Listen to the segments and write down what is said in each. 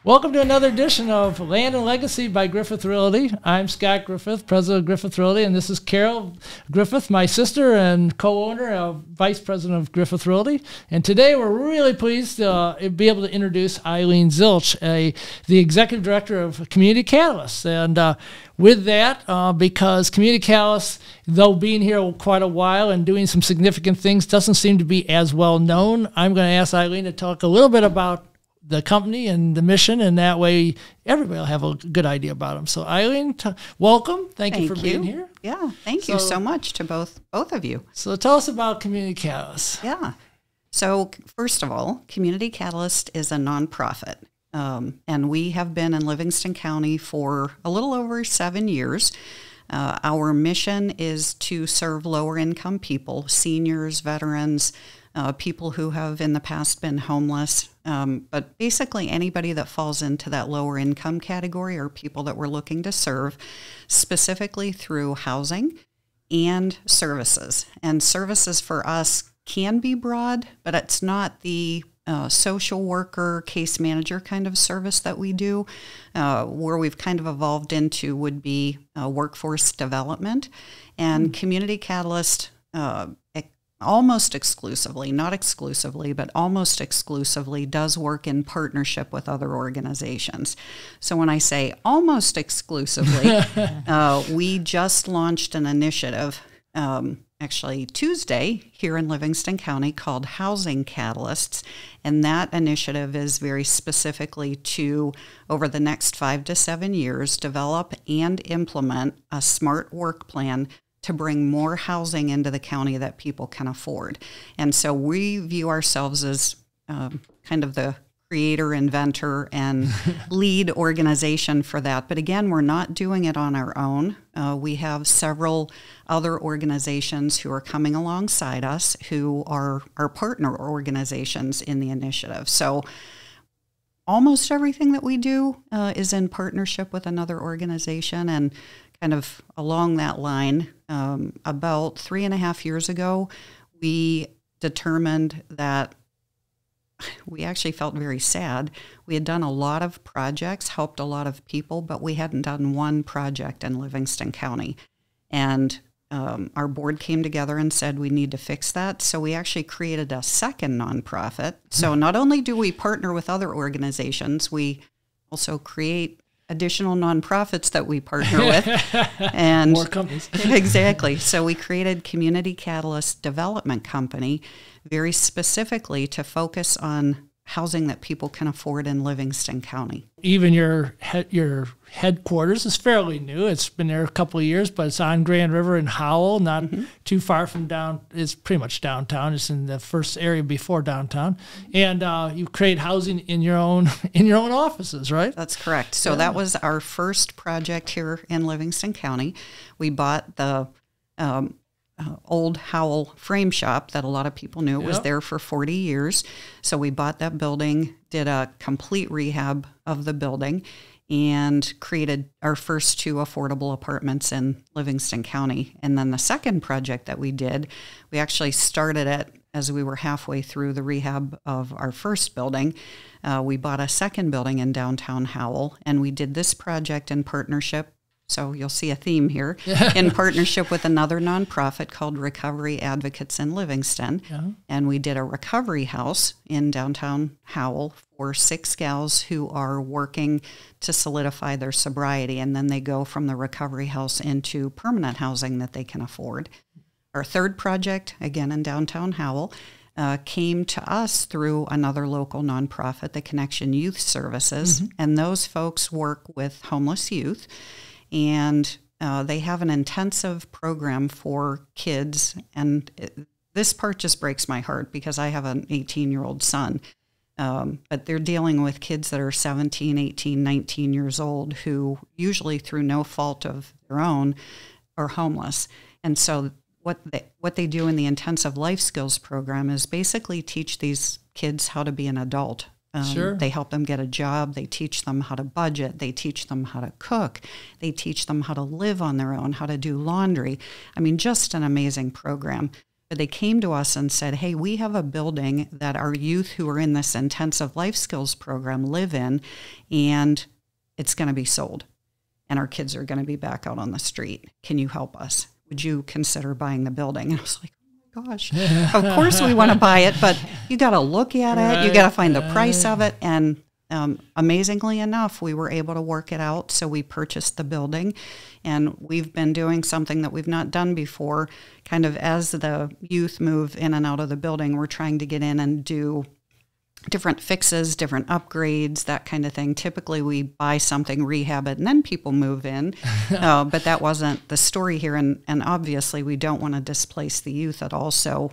Welcome to another edition of Land and Legacy by Griffith Realty. I'm Scott Griffith, president of Griffith Realty, and this is Carol Griffith, my sister and co-owner, vice president of Griffith Realty. And today we're really pleased to be able to introduce Eileen Zilch, the executive director of Community Catalyst. And with that, because Community Catalyst, though being here quite a while and doing some significant things, doesn't seem to be as well known, I'm going to ask Eileen to talk a little bit about the company and the mission, and that way everybody will have a good idea about them. So Eileen, welcome. Thank you for being here. Yeah, thank you so much to both of you. So tell us about Community Catalyst. Yeah. So first of all, Community Catalyst is a nonprofit, and we have been in Livingston County for a little over 7 years. Our mission is to serve lower income people, seniors, veterans, people who have in the past been homeless, but basically anybody that falls into that lower income category are people that we're looking to serve, specifically through housing and services. And services for us can be broad, but it's not the social worker, case manager kind of service that we do. Where we've kind of evolved into would be workforce development. And Community Catalyst almost exclusively, not exclusively, but almost exclusively does work in partnership with other organizations. So when I say almost exclusively, we just launched an initiative, actually Tuesday here in Livingston County, called Housing Catalysts. And that initiative is very specifically to, over the next 5 to 7 years, develop and implement a smart work plan to bring more housing into the county that people can afford. And so we view ourselves as kind of the creator, inventor, and lead organization for that. But again, we're not doing it on our own. We have several other organizations who are coming alongside us who are our partner organizations in the initiative. So almost everything that we do is in partnership with another organization. And kind of along that line, about 3.5 years ago, we determined that we actually felt very sad. We had done a lot of projects, helped a lot of people, but we hadn't done one project in Livingston County. And our board came together and said we need to fix that. So we actually created a second nonprofit. So not only do we partner with other organizations, we also create additional nonprofits that we partner with. And more companies. Exactly. So we created Community Catalyst Development Company very specifically to focus on housing that people can afford in Livingston County. Even your headquarters is fairly new. It's been there a couple of years, but it's on Grand River in Howell, not too far from down. It's pretty much downtown. It's in the first area before downtown, and you create housing in your own offices, right? That's correct. So that was our first project here in Livingston County. We bought the old Howell frame shop that a lot of people knew. It was there for 40 years. So we bought that building, did a complete rehab of the building, and created our first 2 affordable apartments in Livingston County. And then the second project that we did, we actually started it as we were halfway through the rehab of our first building. We bought a second building in downtown Howell, and we did this project in partnership. So you'll see a theme here, in partnership with another nonprofit called Recovery Advocates in Livingston. And we did a recovery house in downtown Howell for 6 gals who are working to solidify their sobriety. And then they go from the recovery house into permanent housing that they can afford. Our third project, again in downtown Howell, came to us through another local nonprofit, the Connection Youth Services. And those folks work with homeless youth. And they have an intensive program for kids. And this part just breaks my heart because I have an 18-year-old son. But they're dealing with kids that are 17, 18, 19 years old who usually through no fault of their own are homeless. And so what they do in the intensive life skills program is basically teach these kids how to be an adult. They help them get a job. They teach them how to budget. They teach them how to cook. They teach them how to live on their own, how to do laundry. I mean, just an amazing program. they came to us and said, hey, we have a building that our youth who are in this intensive life skills program live in, and it's going to be sold. And our kids are going to be back out on the street. Can you help us? Would you consider buying the building? And I was like, oh my gosh, of course we want to buy it, but you got to look at it. You got to find the price of it. And amazingly enough, we were able to work it out. So we purchased the building, and we've been doing something that we've not done before. Kind of as the youth move in and out of the building, we're trying to get in and do different fixes, different upgrades, that kind of thing. Typically, we buy something, rehab it, and then people move in. But that wasn't the story here. And obviously, we don't want to displace the youth at all. So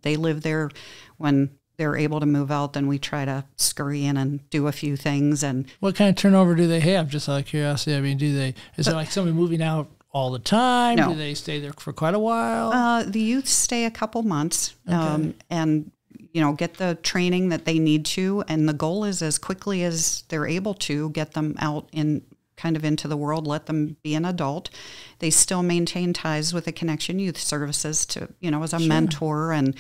they live there. When they're able to move out, then we try to scurry in and do a few things. And what kind of turnover do they have? Just out of curiosity. I mean, is it like somebody moving out all the time? No. Do they stay there for quite a while? The youth stay a couple months. Okay. And get the training that they need to. And the goal is as quickly as they're able to get them out into the world, let them be an adult. They still maintain ties with the Connection Youth Services to, as a mentor, and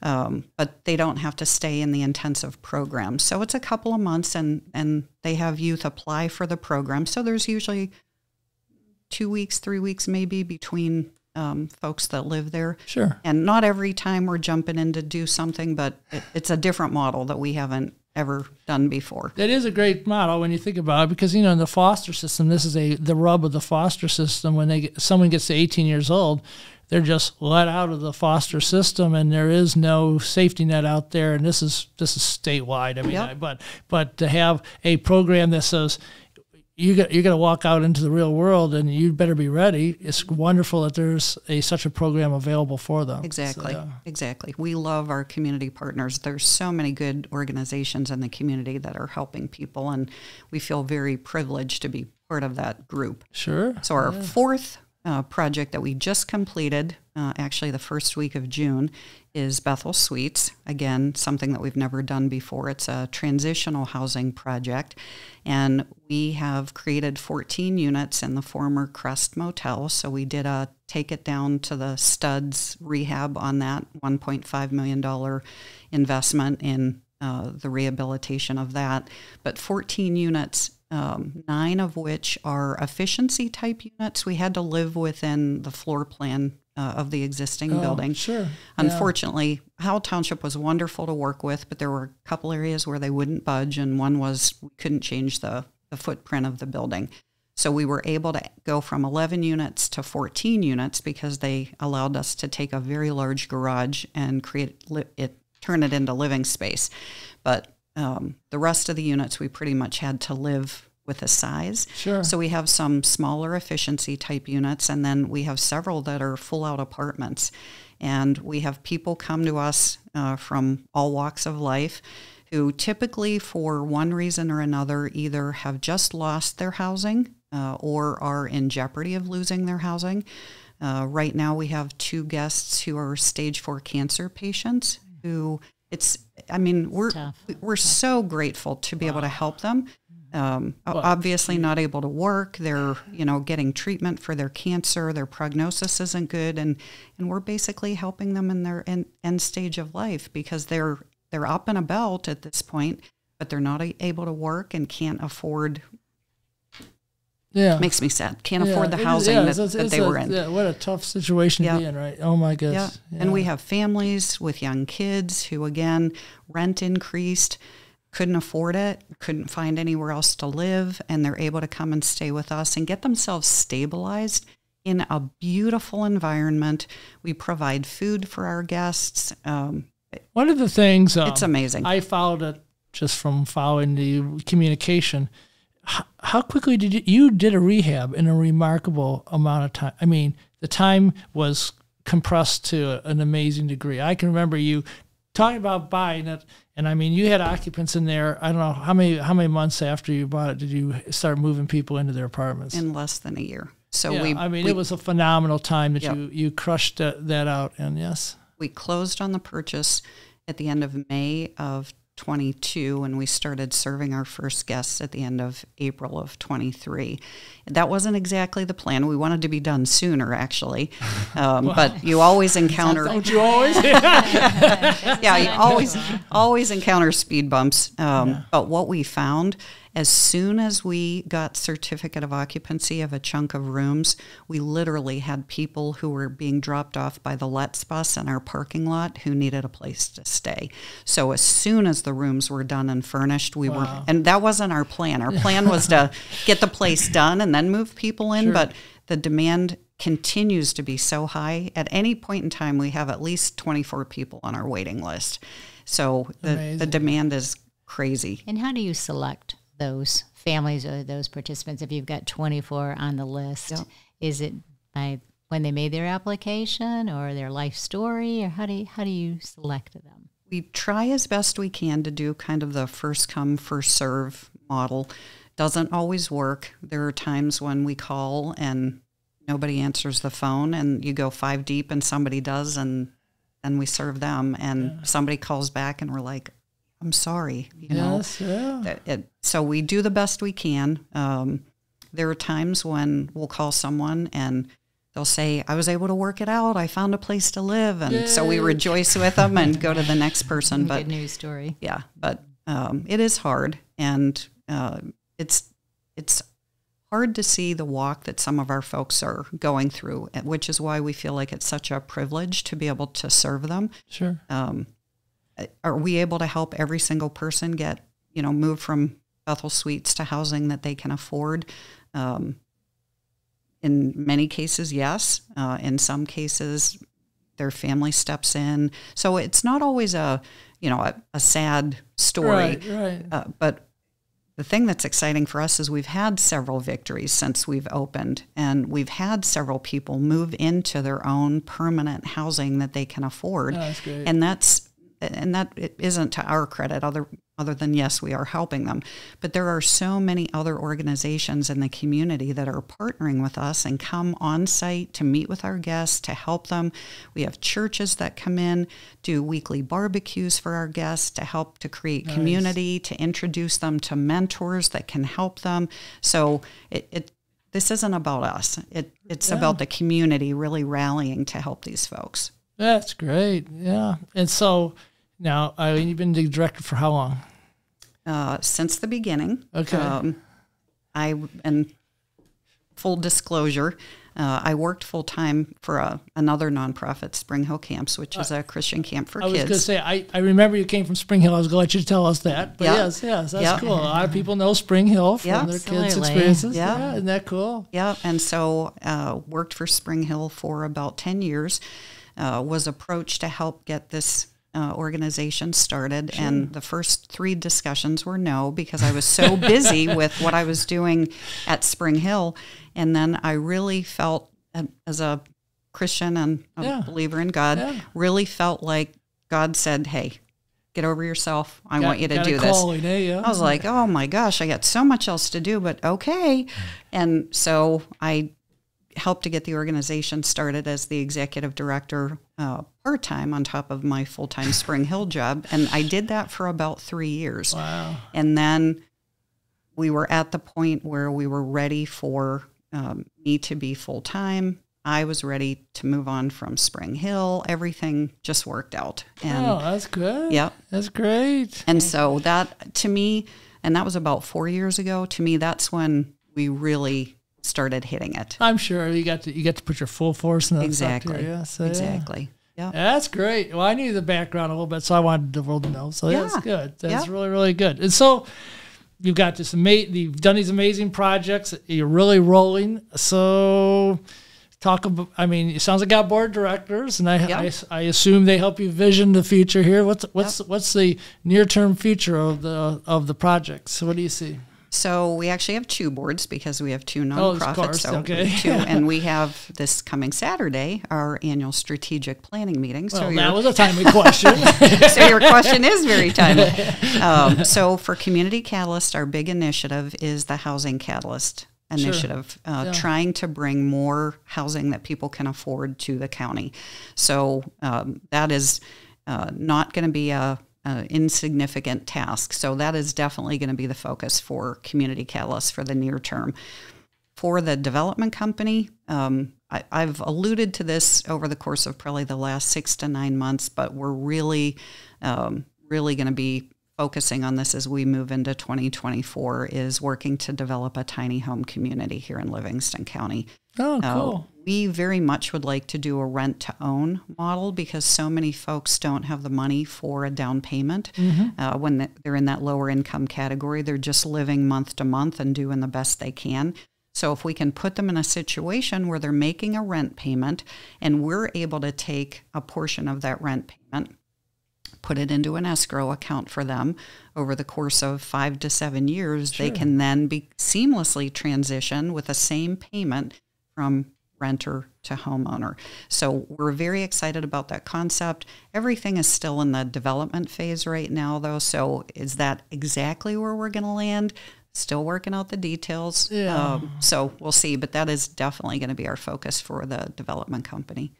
but they don't have to stay in the intensive program. So it's a couple of months, and they have youth apply for the program. So there's usually 2 weeks, 3 weeks maybe between folks that live there. Sure. And not every time we're jumping in to do something, but it's a different model that we haven't ever done before. That is a great model when you think about it, because, in the foster system, this is the rub of the foster system. When someone gets to 18 years old, they're just let out of the foster system, and there is no safety net out there. And this is statewide. I mean, Yep. But to have a program that says, you're going to walk out into the real world, and you better be ready. It's wonderful that there's such a program available for them. Exactly, So, exactly. We love our community partners. There's so many good organizations in the community that are helping people, and we feel very privileged to be part of that group. Sure. So our fourth project that we just completed, actually the first week of June, is Bethel Suites. Again, something that we've never done before. It's a transitional housing project, and we have created 14 units in the former Crest Motel. So we did take it down to the studs rehab on that $1.5 million investment in the rehabilitation of that. But 14 units, 9 of which are efficiency type units. We had to live within the floor plan of the existing building. Sure. Unfortunately, Howell Township was wonderful to work with, but there were a couple areas where they wouldn't budge, and one was we couldn't change the footprint of the building. So we were able to go from 11 units to 14 units because they allowed us to take a very large garage and turn it into living space. But the rest of the units, we pretty much had to live with a size. Sure. So we have some smaller efficiency type units, and then we have several that are full out apartments. And we have people come to us from all walks of life who typically, for one reason or another, either have just lost their housing or are in jeopardy of losing their housing. Right now we have 2 guests who are stage 4 cancer patients who we're so grateful to be able to help them. Obviously not able to work. They're, getting treatment for their cancer. Their prognosis isn't good. And we're basically helping them in their end stage of life because they're up and about at this point, but they're not able to work and can't afford. Yeah. Makes me sad. Can't afford the housing that they were in. Yeah, what a tough situation to be in, right? Oh my goodness. Yeah. And we have families with young kids who, again, rent increased, couldn't afford it, couldn't find anywhere else to live, and they're able to come and stay with us and get themselves stabilized in a beautiful environment. We provide food for our guests. One of the things it's amazing. I followed it just from following the communication. How quickly did you did a rehab in a remarkable amount of time? I mean, the time was compressed to an amazing degree. I can remember you talking about buying it, and I mean, you had occupants in there. I don't know how many months after you bought it did you start moving people into their apartments? In less than a year. So it was a phenomenal time that you crushed that out. And yes, we closed on the purchase at the end of May of 22, and we started serving our first guests at the end of April of 23. That wasn't exactly the plan. We wanted to be done sooner, actually. But you always encounter... Don't you always? Yeah, you always encounter speed bumps. But what we found, as soon as we got certificate of occupancy of a chunk of rooms, we literally had people who were being dropped off by the Let's bus in our parking lot who needed a place to stay. So as soon as the rooms were done and furnished, we were, and that wasn't our plan. Our plan was to get the place done and then move people in, but the demand continues to be so high. At any point in time, we have at least 24 people on our waiting list. So the demand is crazy. And how do you select those families or those participants if you've got 24 on the list? Yep. Is it by when they made their application or their life story, or how do you select them? We try as best we can to do kind of the first come, first serve model. Doesn't always work. There are times when we call and nobody answers the phone, and you go 5 deep and somebody does, and we serve them, and somebody calls back and we're like, I'm sorry, you know. So we do the best we can. There are times when we'll call someone and they'll say, I was able to work it out. I found a place to live. And so we rejoice with them and go to the next person. But good news story. Yeah, but it is hard. And it's hard to see the walk that some of our folks are going through, which is why we feel like it's such a privilege to be able to serve them. Sure. Are we able to help every single person get, move from Bethel Suites to housing that they can afford? In many cases, yes. In some cases, their family steps in. So it's not always a sad story. Right. But the thing that's exciting for us is we've had several victories since we've opened, and we've had several people move into their own permanent housing that they can afford. Oh, that's great. And that it isn't to our credit, other than, yes, we are helping them. But there are so many other organizations in the community that are partnering with us and come on site to meet with our guests, to help them. We have churches that come in, do weekly barbecues for our guests to help to create community, to introduce them to mentors that can help them. So this isn't about us. It's about the community really rallying to help these folks. That's great. Yeah. And so now, Eileen, you've been the director for how long? Since the beginning. Okay. And full disclosure, I worked full-time for another nonprofit, Spring Hill Camps, which is a Christian camp for kids. I was going to say, I remember you came from Spring Hill. I was going to let you tell us that. But yes, that's cool. A lot of people know Spring Hill from their kids' experiences. Yeah, isn't that cool? Yeah, and so worked for Spring Hill for about 10 years. Was approached to help get this organization started. Sure. And the first 3 discussions were no, because I was so busy with what I was doing at Spring Hill. And then I really felt, as a Christian and a believer in God, really felt like God said, hey, get over yourself. I want you to do this. I was like, oh my gosh, I got so much else to do, but okay. And so I helped to get the organization started as the executive director part-time on top of my full-time Spring Hill job. And I did that for about 3 years. Wow. And then we were at the point where we were ready for me to be full-time. I was ready to move on from Spring Hill. Everything just worked out. And, that's good. Yep. That's great. And so that, to me, and that was about 4 years ago, to me, that's when we really started hitting it. I'm sure you got to put your full force in that. Exactly. Exactly. Yeah. That's great. Well, I knew the background a little bit, so I wanted the world to know. So that's good. That's really, really good. And so you've got this you've done these amazing projects. You're really rolling. So talk about, it sounds like you got board of directors, and I assume they help you vision the future here. What's the near-term future of the projects? What do you see? So we actually have 2 boards because we have 2 nonprofits. Of course. So okay. 2, and we have this coming Saturday, our annual strategic planning meeting. Well, that was a timely question. So your question is very timely. So for Community Catalyst, our big initiative is the Housing Catalyst initiative, trying to bring more housing that people can afford to the county. So that is not going to be a insignificant task. So that is definitely going to be the focus for Community Catalyst for the near term. For the development company, I've alluded to this over the course of probably the last 6 to 9 months, but we're really going to be focusing on this as we move into 2024, is working to develop a tiny home community here in Livingston County. Oh, cool. We very much would like to do a rent-to-own model because so many folks don't have the money for a down payment. When they're in that lower income category, they're just living month to month and doing the best they can. So if we can put them in a situation where they're making a rent payment and we're able to take a portion of that rent payment, put it into an escrow account for them over the course of 5 to 7 years, Sure. they can then be seamlessly transition with the same payment from renter to homeowner. So we're very excited about that concept. Everything is still in the development phase right now, though. So is that exactly where we're going to land? Still working out the details. Yeah. So we'll see. But that is definitely going to be our focus for the development company.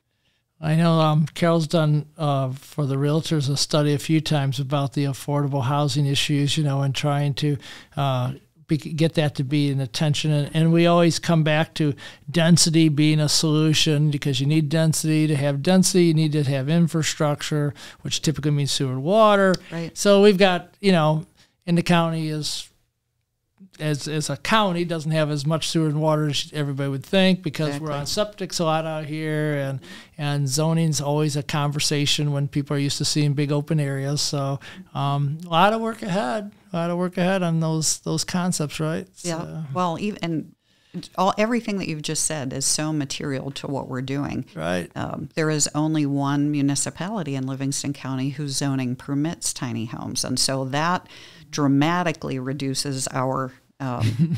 I know Carol's done for the realtors a study a few times about the affordable housing issues, and trying to get that to be an attention. And we always come back to density being a solution, because you need density. To have density, you need to have infrastructure, which typically means sewer and water. Right. So we've got, in the county as a county doesn't have as much sewer and water as everybody would think, because Exactly. we're on septics a lot out here, and zoning's always a conversation when people are used to seeing big open areas. So a lot of work ahead on those concepts, right? Yeah. So, Well, everything that you've just said is so material to what we're doing. right. There is only one municipality in Livingston County whose zoning permits tiny homes, and so that dramatically reduces our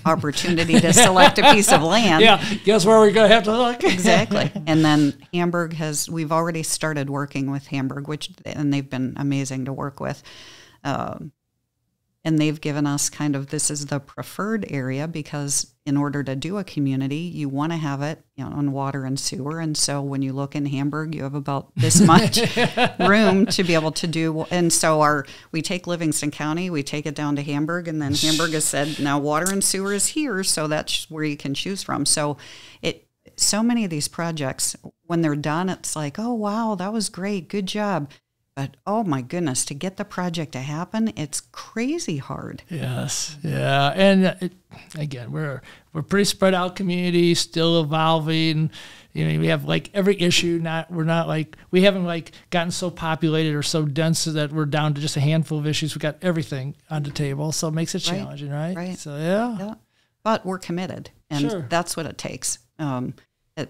opportunity to select a piece of land. Yeah. Guess where we're going to have to look? Exactly. And then Hamburg we've already started working with Hamburg, and they've been amazing to work with. And they've given us this is the preferred area, because in order to do a community, you want to have it on water and sewer. And so when you look in Hamburg, you have about this much room to be able to do. And so we take Livingston County, we take it down to Hamburg, and then Hamburg has said, now water and sewer is here, so that's where you can choose from. So so many of these projects, when they're done, it's like, oh, wow, that was great, good job. But, oh, my goodness, to get the project to happen, it's crazy hard. Yes, yeah, and again, we're pretty spread out community, still evolving. We have every issue. We haven't gotten so populated or so dense that we're down to just a handful of issues. We got everything on the table, so it makes it challenging, right? Right. So yeah. But we're committed, and Sure. that's what it takes.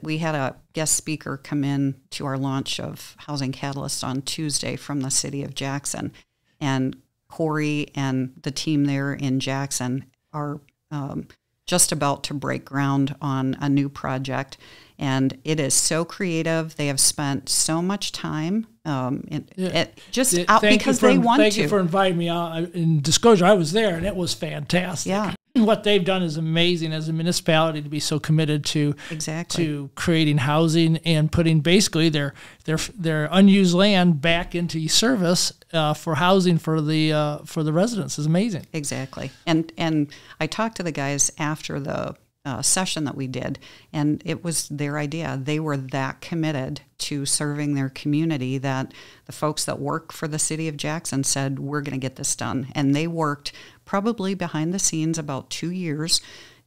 We had a guest speaker come in to our launch of Housing Catalyst on Tuesday from the city of Jackson. And Corey and the team there in Jackson are just about to break ground on a new project. And it is so creative. They have spent so much time because they want to. Thank you for inviting me out. In disclosure, I was there, and it was fantastic. Yeah. What they've done is amazing as a municipality to be so committed to creating housing and putting basically their unused land back into service for housing for the residents is amazing. Exactly. And I talked to the guys after the session that we did, and it was their idea. They were that committed to serving their community that the folks that work for the city of Jackson said, we're going to get this done. And they worked probably behind the scenes about 2 years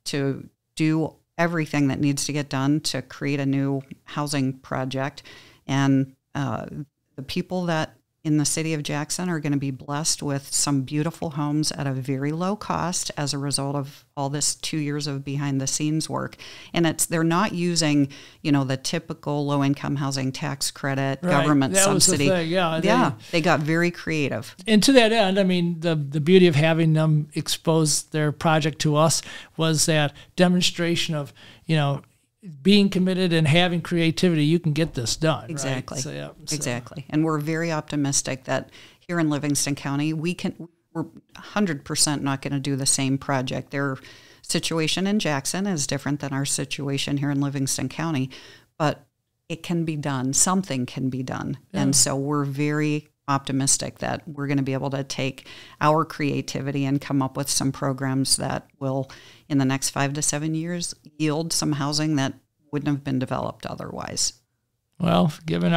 to do everything that needs to get done to create a new housing project. And the people that in the city of Jackson are going to be blessed with some beautiful homes at a very low cost as a result of all this 2 years of behind the scenes work. And they're not using, the typical low income housing tax credit, government that subsidy. Was the thing. Yeah, they got very creative. And to that end, the beauty of having them expose their project to us was that demonstration of, being committed and having creativity, you can get this done. Exactly. Right? Exactly. And we're very optimistic that here in Livingston County, we're 100% not going to do the same project. Their situation in Jackson is different than our situation here in Livingston County, but it can be done. Something can be done. Yeah. And so we're very optimistic that we're going to be able to take our creativity and come up with some programs that will, in the next 5 to 7 years, yield some housing that wouldn't have been developed otherwise. Well, given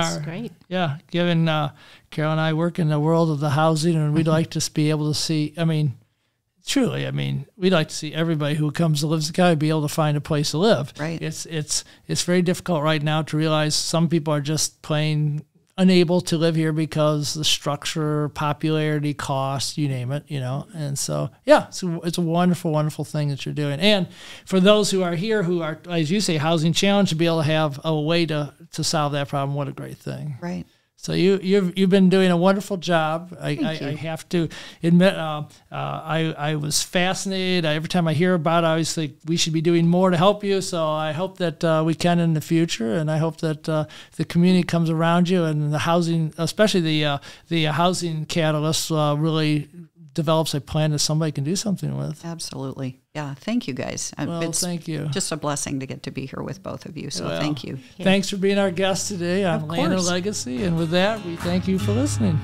given Carol and I work in the world of the housing, and we'd like to be able to see, truly, we'd like to see everybody who comes to Livingston County be able to find a place to live. Right. It's very difficult right now to realize some people are just plain unable to live here because the structure, popularity, cost, you name it, And so, it's a wonderful, wonderful thing that you're doing. And for those who are here who are, as you say, housing challenged, to be able to have a way to solve that problem, what a great thing. Right. So you've been doing a wonderful job. I have to admit, I was fascinated. Every time I hear about it, I always think we should be doing more to help you. So I hope that we can in the future, and I hope that the community comes around you, and the housing, especially the housing catalyst, really develops a plan that somebody can do something with. Absolutely. Yeah. Thank you, guys. It's thank you. Just a blessing to get to be here with both of you. So thank you. Thanks for being our guest today on Land and Legacy. And with that, we thank you for listening.